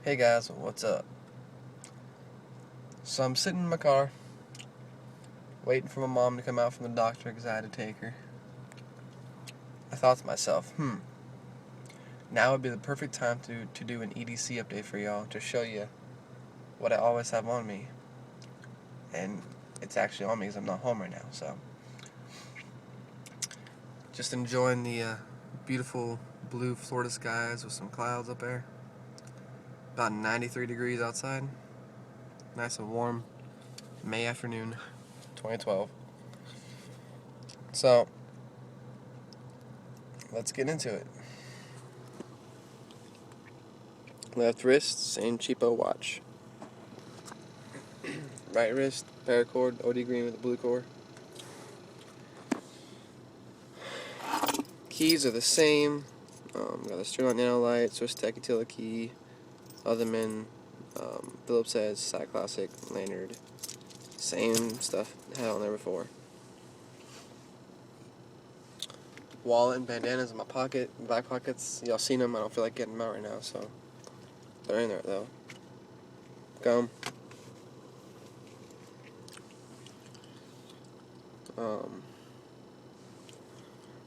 Hey guys, what's up? So I'm sitting in my car, waiting for my mom to come out from the doctor because I had to take her. I thought to myself, now would be the perfect time to do an EDC update for y'all to show you what I always have on me. And it's actually on me because I'm not home right now, so. Just enjoying the beautiful blue Florida skies with some clouds up there. About 93 degrees outside. Nice and warm. May afternoon, 2012. So, let's get into it. Left wrist, same cheapo watch. Right wrist, paracord, OD green with the blue core. Keys are the same. Got a Sterling Nanolite, Swiss Tech Utility key, Otherman, Phillips heads, Side Classic, lanyard. Same stuff had on there before. Wallet and bandanas in my pocket, back pockets. Y'all seen them? I don't feel like getting them out right now, so they're in there though. Gum.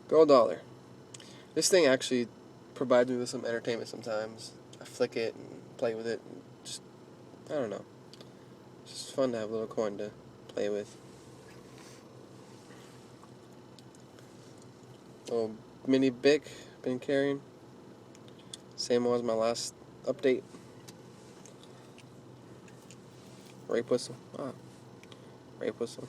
Gold dollar. This thing actually provides me with some entertainment sometimes. I flick it and play with it. And just, I don't know. It's just fun to have a little coin to play with. Little mini Bic, been carrying. Same one as my last update. Rape whistle. Rape whistle.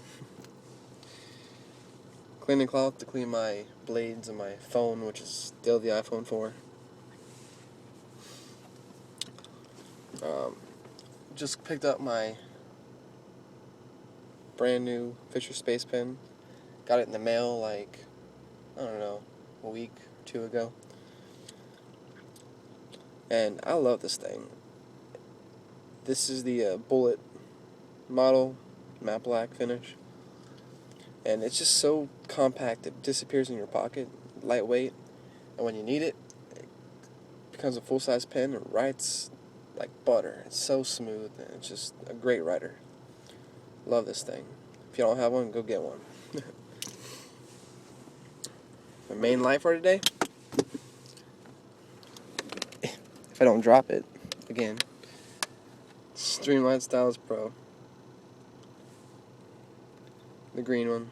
Cleaning cloth to clean my blades and my phone, which is still the iPhone 4. Just picked up my brand new Fisher Space Pen. Got it in the mail like, I don't know, a week or two ago. And I love this thing. This is the bullet model, matte black finish. And it's just so compact, it disappears in your pocket, lightweight. And when you need it, it becomes a full-size pen and writes like butter. It's so smooth, and it's just a great writer. Love this thing. If you don't have one, go get one. My main light for today, if I don't drop it, again, Streamline Stylus Pro. The green one.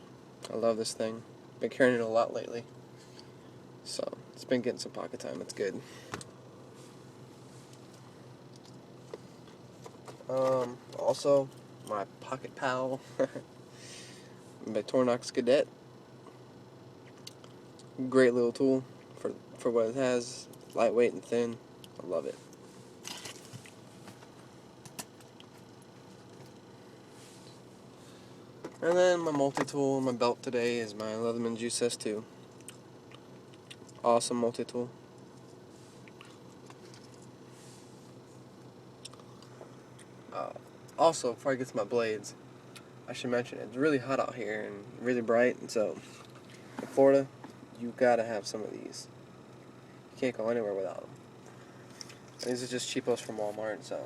I love this thing. Been carrying it a lot lately. So, it's been getting some pocket time. It's good. Also, my Pocket Pal. My Tornox Cadet. Great little tool for what it has. Lightweight and thin. I love it. And then my multi-tool in my belt today is my Leatherman Juice S2. Awesome multi-tool. Also, before I get to my blades, I should mention it's really hot out here and really bright, and so in Florida, you gotta have some of these. You can't go anywhere without them. And these are just cheapos from Walmart, so,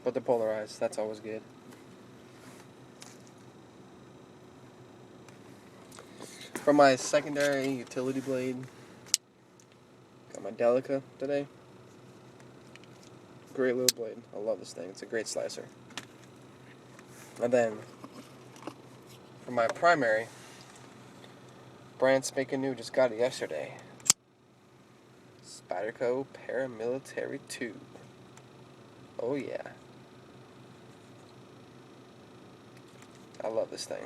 but they're polarized. That's always good. For my secondary utility blade, got my Delica today. Great little blade. I love this thing. It's a great slicer. And then, for my primary, brand spanking new, just got it yesterday. Spyderco Paramilitary 2. Oh yeah. I love this thing.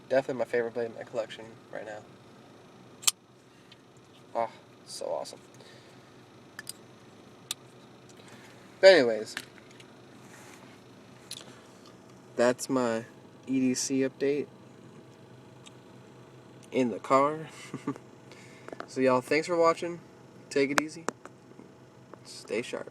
Definitely my favorite blade in my collection right now. Ah, so awesome. But anyways, that's my EDC update in the car. So y'all, thanks for watching. Take it easy. Stay sharp.